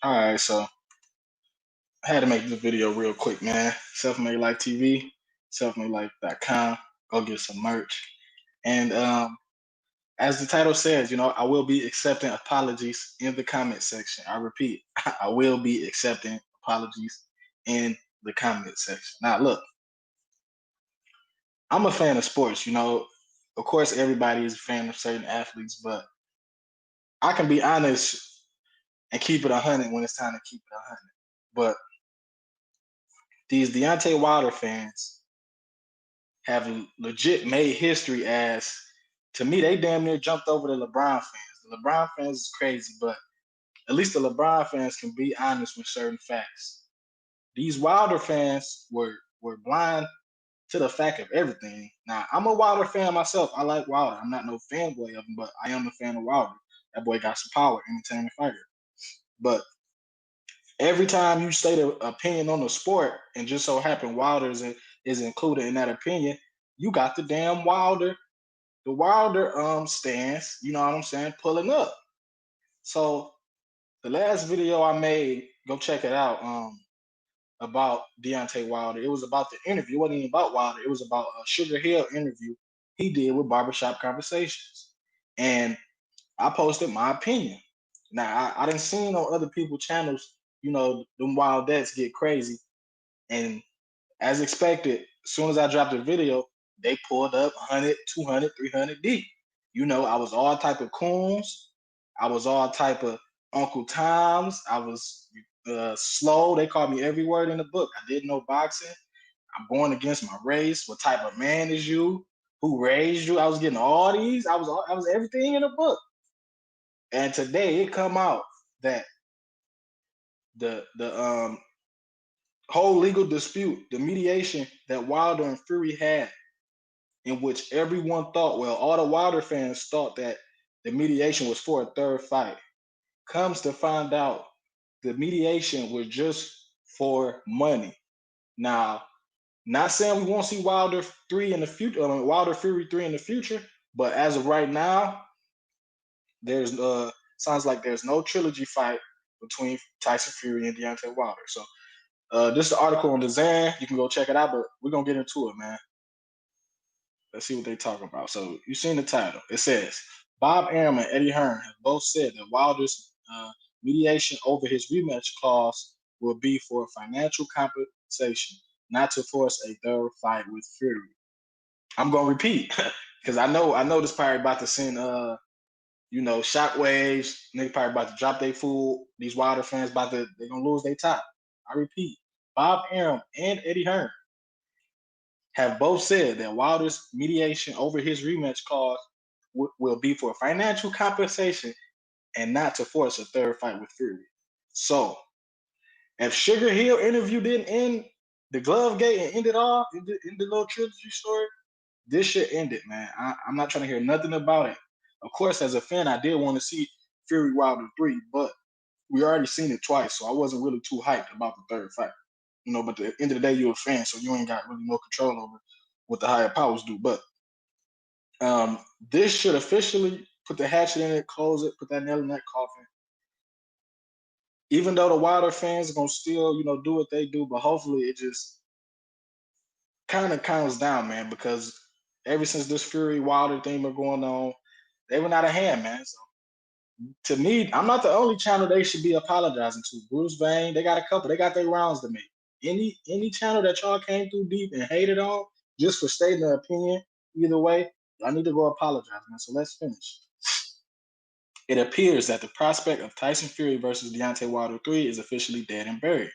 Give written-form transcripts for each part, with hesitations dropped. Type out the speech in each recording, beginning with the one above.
All right, so I had to make this video real quick, man. Self-Made Life TV, selfmadelyfe.com. Go get some merch. And as the title says, I will be accepting apologies in the comment section. I repeat, I will be accepting apologies in the comment section. Now, look, I'm a fan of sports. Of course, everybody is a fan of certain athletes, but I can be honest and keep it 100 when it's time to keep it 100. But these Deontay Wilder fans have legit made history as, to me, they damn near jumped over the LeBron fans. The LeBron fans is crazy, but at least the LeBron fans can be honest with certain facts. These Wilder fans were blind to the fact of everything. Now, I'm a Wilder fan myself. I like Wilder. I'm not no fanboy of him, but I am a fan of Wilder. That boy got some power, entertainment fighter. But every time you state an opinion on the sport, and just so happen Wilder is included in that opinion, you got the Wilder stance, you know what I'm saying, pulling up. So the last video I made, go check it out, about Deontay Wilder. It was about the interview. It wasn't even about Wilder. It was about a Sugar Hill interview he did with Barbershop Conversations. And I posted my opinion. Now, I didn't see on other people's channels, them Wildettes get crazy. And as expected, as soon as I dropped the video, they pulled up 100, 200, 300 deep. I was all type of coons. I was all type of Uncle Toms. I was slow. They called me every word in the book. I didn't know boxing. I'm going against my race. What type of man is you? Who raised you? I was getting all these. I was everything in the book. And today it come out that the whole legal dispute, the mediation that Wilder and Fury had, in which everyone thought, well, all the Wilder fans thought that the mediation was for a third fight, comes to find out the mediation was just for money. Now, not saying we won't see Wilder 3 in the future, Wilder Fury 3 in the future, but as of right now, there's sounds like there's no trilogy fight between Tyson Fury and Deontay Wilder. So this is the article on the Zan. You can go check it out, but we're gonna get into it, man. Let's see what they talk about. So you've seen the title. It says Bob Arum and Eddie Hearn have both said that Wilder's mediation over his rematch clause will be for financial compensation, not to force a third fight with Fury. I'm gonna repeat because I know this probably about to send shockwaves. Niggas probably about to drop their food. These Wilder fans they're gonna lose their top. I repeat, Bob Arum and Eddie Hearn have both said that Wilder's mediation over his rematch clause will be for financial compensation and not to force a third fight with Fury. So, if Sugar Hill interview didn't end the glove gate and end it all in the little trilogy story, this should end it, man. I'm not trying to hear nothing about it. Of course, as a fan, I did want to see Fury Wilder 3, but we already seen it twice, so I wasn't really too hyped about the third fight. But at the end of the day, you're a fan, so you ain't got really no control over what the higher powers do. But this should officially put the hatchet in it, close it, put that nail in that coffin. Even though the Wilder fans are gonna still, do what they do, but hopefully it just kind of calms down, man. Because ever since this Fury Wilder thing been going on, they went out of hand, man. So to me, I'm not the only channel they should be apologizing to. Bruce Vane, they got a couple. They got their rounds to make. Any channel that y'all came through deep and hated on just for stating their opinion, either way, y'all need to go apologize, man. So let's finish. It appears that the prospect of Tyson Fury versus Deontay Wilder 3 is officially dead and buried.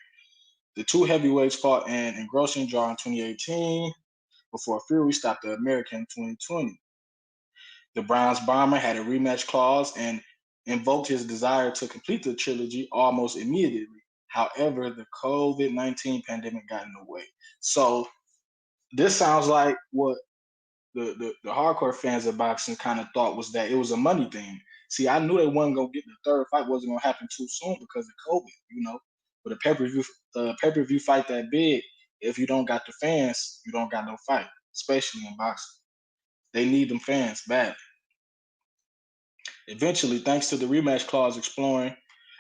The two heavyweights fought an engrossing draw in 2018 before Fury stopped the American in 2020. The Bronze Bomber had a rematch clause and invoked his desire to complete the trilogy almost immediately. However, the COVID-19 pandemic got in the way. So this sounds like what the hardcore fans of boxing kind of thought was that it was a money thing. See, I knew they wasn't gonna get the third fight wasn't gonna happen too soon because of COVID, But a pay-per-view fight that big, if you don't got the fans, you don't got no fight, especially in boxing. They need them fans badly. Eventually, thanks to the rematch clause exploring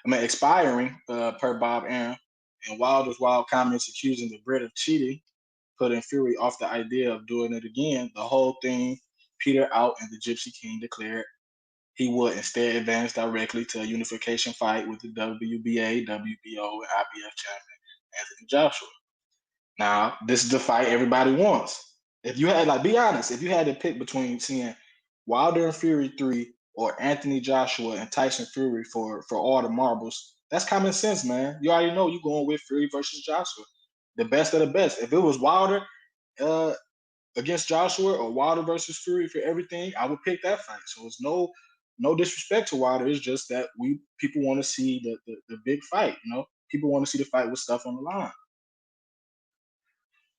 expiring, per Bob Arum, and Wilder's wild comments accusing the Brit of cheating, putting Fury off the idea of doing it again. The whole thing petered out, and the Gypsy King declared he would instead advance directly to a unification fight with the WBA, WBO, and IBF champion Anthony Joshua. Now, this is the fight everybody wants. If you had, like, be honest, if you had to pick between seeing Wilder and Fury 3 or Anthony Joshua and Tyson Fury for all the marbles, that's common sense, man. You already know you're going with Fury versus Joshua, the best of the best. If it was Wilder against Joshua or Wilder versus Fury for everything, I would pick that fight. So it's no disrespect to Wilder. It's just that people want to see the big fight. People want to see the fight with stuff on the line.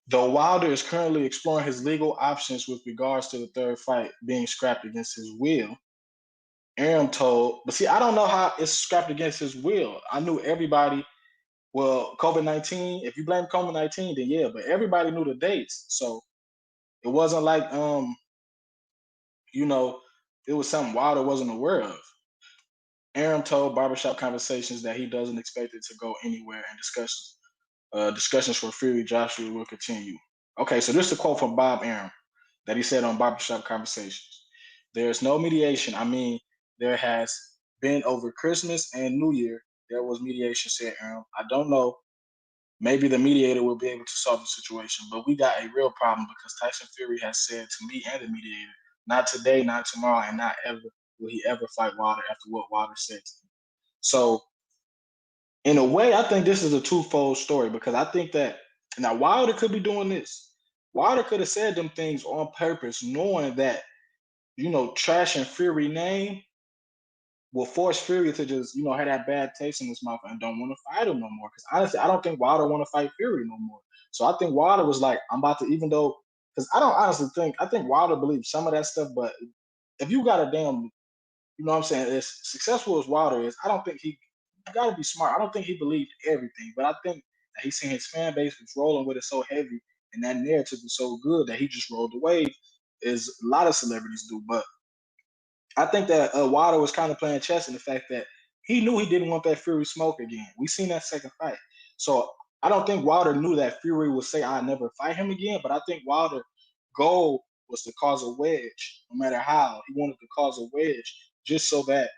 Though Wilder is currently exploring his legal options with regards to the third fight being scrapped against his will, Arum told, but see, I don't know how it's scrapped against his will. I knew everybody, well, COVID-19, if you blame COVID-19, then yeah, but everybody knew the dates. So it wasn't like, it was something Wilder wasn't aware of. Arum told Barbershop Conversations that he doesn't expect it to go anywhere, and discussions for Fury Joshua will continue. Okay, so this is a quote from Bob Arum that he said on Barbershop Conversations. There's no mediation. I mean, there has been over Christmas and New Year. There was mediation, said Arum. I don't know. Maybe the mediator will be able to solve the situation, but we got a real problem because Tyson Fury has said to me and the mediator, not today, not tomorrow, and not ever will he ever fight Wilder after what Wilder said to him. So, in a way, I think this is a twofold story because I think that now Wilder could be doing this. Wilder could have said them things on purpose, knowing that, trashing Fury name will force Fury to just, have that bad taste in his mouth and don't want to fight him no more. Because honestly, I don't think Wilder want to fight Fury no more. So I think Wilder was like, I'm about to, even though, because I think Wilder believes some of that stuff, but if you got a damn, you know what I'm saying, as successful as Wilder is, I don't think you got to be smart. I don't think he believed everything, but I think that he's seen his fan base was rolling with it so heavy and that narrative was so good that he just rolled the wave, as a lot of celebrities do. But I think that Wilder was kind of playing chess in the fact that he knew he didn't want that Fury smoke again. We seen that second fight. So I don't think Wilder knew that Fury would say, I never fight him again, but I think Wilder's goal was to cause a wedge, no matter how. He wanted to cause a wedge just so that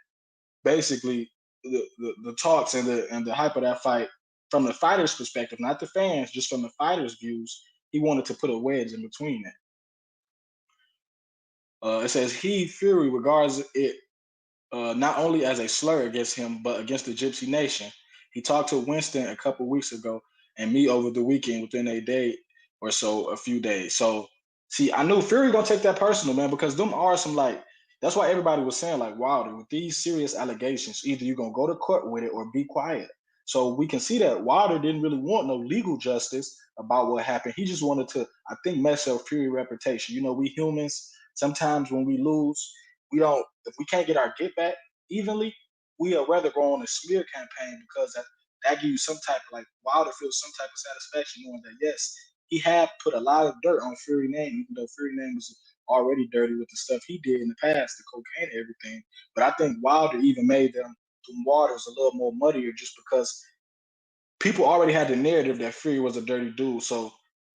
basically the talks and the hype of that fight, from the fighter's perspective, not the fans, just from the fighter's views, he wanted to put a wedge in between it. It says Fury regards it not only as a slur against him, but against the Gypsy Nation. He talked to Winston a couple weeks ago and me over the weekend within a day or so, a few days. So, see, I knew Fury gonna take that personal, man, because them are some, like, that's why everybody was saying, like, Wilder, with these serious allegations, either you're gonna go to court with it or be quiet. So we can see that Wilder didn't really want no legal justice about what happened. He just wanted to, I think, mess up Fury reputation. We humans, sometimes when we lose, we don't, if we can't get our get back evenly, we would rather go on a smear campaign because that gives you some type of, like, Wilder feels some type of satisfaction knowing that, yes, he had put a lot of dirt on Fury name, even though Fury name was already dirty with the stuff he did in the past, the cocaine and everything. But I think Wilder even made them waters a little more muddier just because people already had the narrative that Fury was a dirty dude. So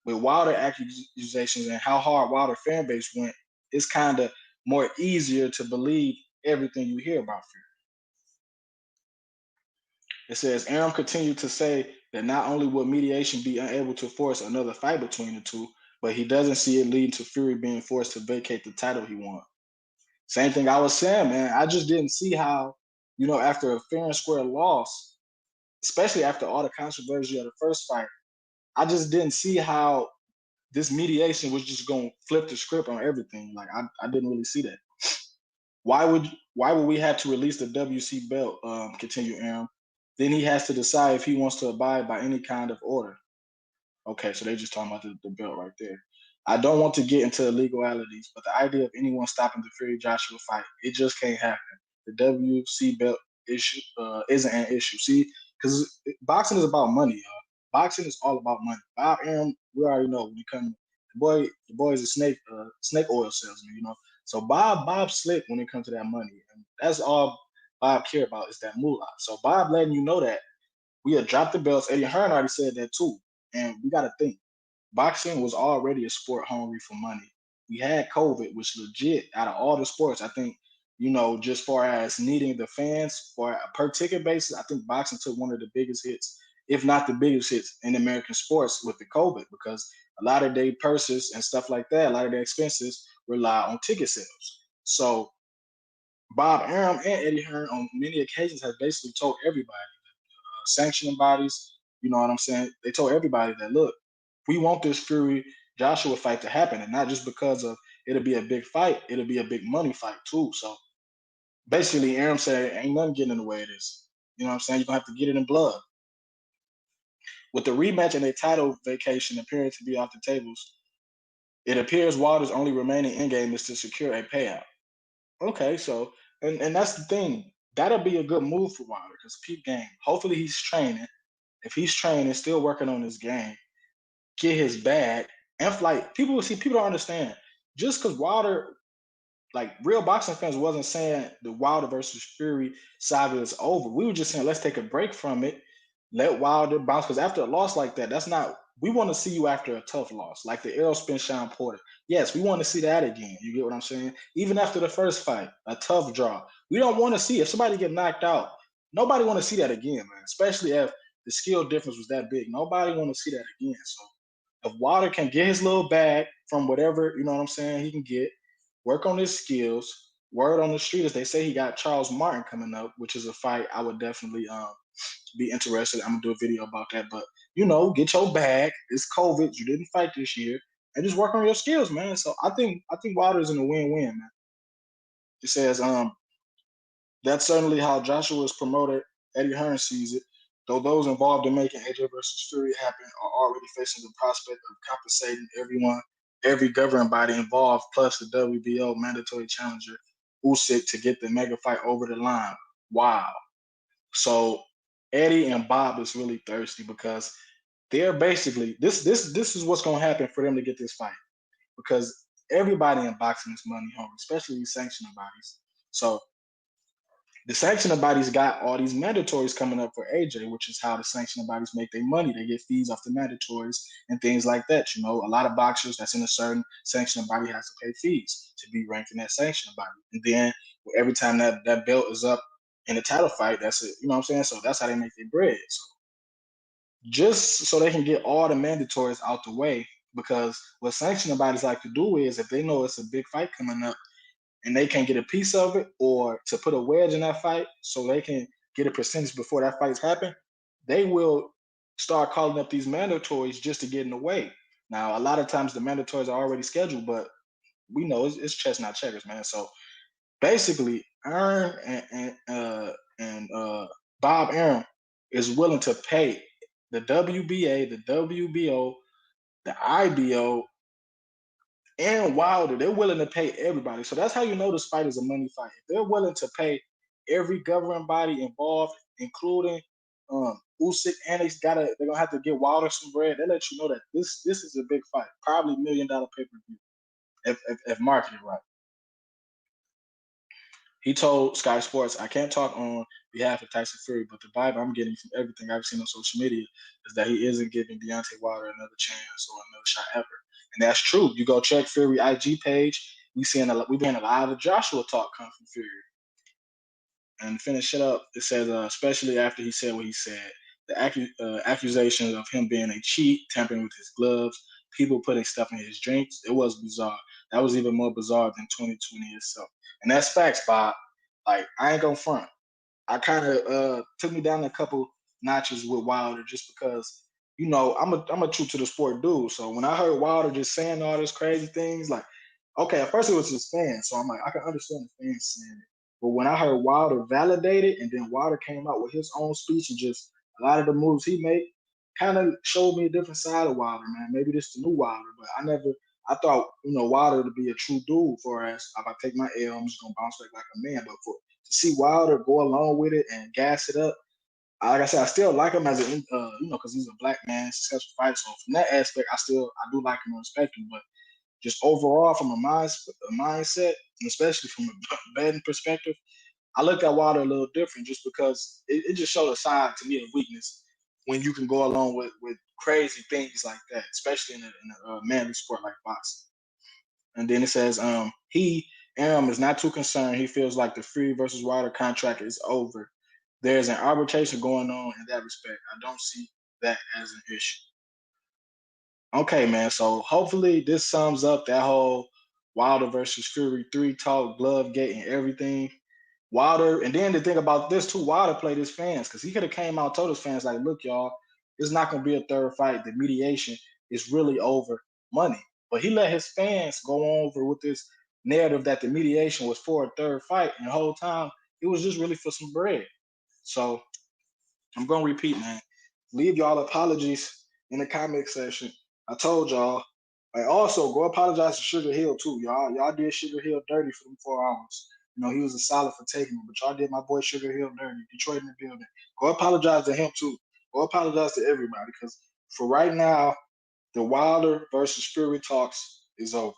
with Wilder accusations and how hard Wilder fan base went, it's kind of more easier to believe everything you hear about Fury. It says Arum continued to say that not only would mediation be unable to force another fight between the two, but he doesn't see it leading to Fury being forced to vacate the title he won. Same thing I was saying, man. I just didn't see how, after a fair and square loss, especially after all the controversy of the first fight, I just didn't see how this mediation was just going to flip the script on everything. Like, I didn't really see that. Why would we have to release the WC belt? Continue Arum. Then he has to decide if he wants to abide by any kind of order. Okay, so they're just talking about the belt right there. I don't want to get into the legalities, but the idea of anyone stopping the Fury Joshua fight, it just can't happen. The WC belt issue isn't an issue. See, because boxing is about money, y'all. Boxing is all about money. Bob Arum, we already know when you come, the boy is a snake oil salesman, So Bob slick when it comes to that money, and that's all Bob care about is that moolah. So Bob letting you know that we had dropped the belts. Eddie Hearn already said that too. And we got to think boxing was already a sport hungry for money. We had COVID, which legit out of all the sports, I think, just far as needing the fans for a per ticket basis, I think boxing took one of the biggest hits, if not the biggest hits in American sports with the COVID, because a lot of their purses and stuff like that, a lot of their expenses rely on ticket sales. So Bob Arum and Eddie Hearn on many occasions have basically told everybody, sanctioning bodies, you know what I'm saying? They told everybody that, look, we want this Fury Joshua fight to happen, and not just because of it'll be a big fight, it'll be a big money fight too. So basically, Arum said, ain't nothing getting in the way of this. You know what I'm saying? You're gonna have to get it in blood. With the rematch and a title vacation appearing to be off the tables, it appears Wilder's only remaining end game is to secure a payout. Okay, so and that's the thing. That'll be a good move for Wilder because peep game. Hopefully he's training. If he's training, still working on his game, get his bag, and like people don't understand. Just because Wilder, like real boxing fans, wasn't saying the Wilder versus Fury saga is over. We were just saying let's take a break from it, let Wilder bounce. Because after a loss like that, that's not. We want to see you after a tough loss, like the Errol Spence Sean Porter. Yes, we want to see that again. You get what I'm saying? Even after the first fight, a tough draw. We don't want to see if somebody get knocked out. Nobody want to see that again, man. Especially if the skill difference was that big. Nobody want to see that again. So if Wilder can get his little bag from whatever, you know what I'm saying, he can get, work on his skills. Word on the street is they say he got Charles Martin coming up, which is a fight I would definitely be interested. I'm gonna do a video about that. But get your bag. It's COVID. You didn't fight this year, and just work on your skills, man. So I think Wilder's in a win-win, man. It says that's certainly how Joshua's promoter Eddie Hearn sees it. Though those involved in making AJ versus Fury happen are already facing the prospect of compensating every governing body involved, plus the WBO mandatory challenger Usyk to get the mega fight over the line. Wow. So Eddie and Bob is really thirsty because they're basically this is what's gonna happen for them to get this fight. Because everybody in boxing is money hungry, especially these sanctioning bodies. So the sanctioning bodies got all these mandatories coming up for AJ, which is how the sanctioning bodies make their money. They get fees off the mandatories and things like that. A lot of boxers that's in a certain sanctioning body has to pay fees to be ranked in that sanctioning body. And then every time that belt is up in a title fight, that's it. You know what I'm saying? So that's how they make their bread. So just so they can get all the mandatories out the way, because what sanctioning bodies like to do is if they know it's a big fight coming up, and they can get a piece of it or to put a wedge in that fight so they can get a percentage before that fight's happen, they will start calling up these mandatories just to get in the way. Now, a lot of times the mandatories are already scheduled, but we know it's chess, not checkers, man. So basically, Aaron and Bob Arum is willing to pay the WBA, the WBO, the IBO, and Wilder, they're willing to pay everybody. So that's how you know this fight is a money fight. If they're willing to pay every governing body involved, including Usyk, and they're gonna have to get Wilder some bread. They let you know that this is a big fight, probably $1 million pay-per-view if marketed right. He told Sky Sports, I can't talk on behalf of Tyson Fury, but the vibe I'm getting from everything I've seen on social media is that he isn't giving Deontay Wilder another chance or another shot ever. And that's true. You go check Fury IG page, we've been a lot of Joshua talk come from Fury. And to finish it up, it says, especially after he said what he said, the accusations of him being a cheat, tampering with his gloves, people putting stuff in his drinks, it was bizarre. That was even more bizarre than 2020 itself. And that's facts, Bob. Like, I ain't gonna front. I kind of took me down a couple notches with Wilder just because, I'm a true to the sport dude. So when I heard Wilder just saying all these crazy things, like, okay, at first it was his fans, so I'm like, I can understand the fans saying it. But when I heard Wilder validate it, and then Wilder came out with his own speech and just a lot of the moves he made, kind of showed me a different side of Wilder, man. Maybe this is the new Wilder, but I thought, Wilder to be a true dude for us. If I take my L, I'm just gonna bounce back like a man. But to see Wilder go along with it and gas it up, like I said, I still like him as because he's a black man, successful fighter. So from that aspect, I do like him and respect him. But just overall, from a mindset, and especially from a betting perspective, I look at Wilder a little different just because it just showed a side to me of weakness when you can go along with crazy things like that, especially in a manly sport like boxing. And then it says, he is not too concerned. He feels like the Fury versus Wilder contract is over. There's an arbitration going on in that respect. I don't see that as an issue. Okay, man. So hopefully this sums up that whole Wilder versus Fury 3 talk, glove gate, and everything. Wilder, and then the thing about this too, Wilder played his fans because he could have came out and told his fans like, "Look, y'all, it's not gonna be a third fight. The mediation is really over money." But he let his fans go over with this narrative that the mediation was for a third fight, and the whole time it was just really for some bread. So I'm gonna repeat, man. Leave y'all apologies in the comment section. I told y'all. Like also go apologize to Sugar Hill too. Y'all did Sugar Hill dirty for them 4 hours. You know, he was a solid for taking him, but y'all did my boy Sugar Hill dirty. Detroit in the building. Go apologize to him too. Go apologize to everybody because for right now, the Wilder versus Fury talks is over.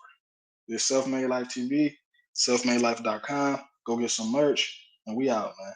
This Self Made Life TV, selfmadelyfe.com. Go get some merch, and we out, man.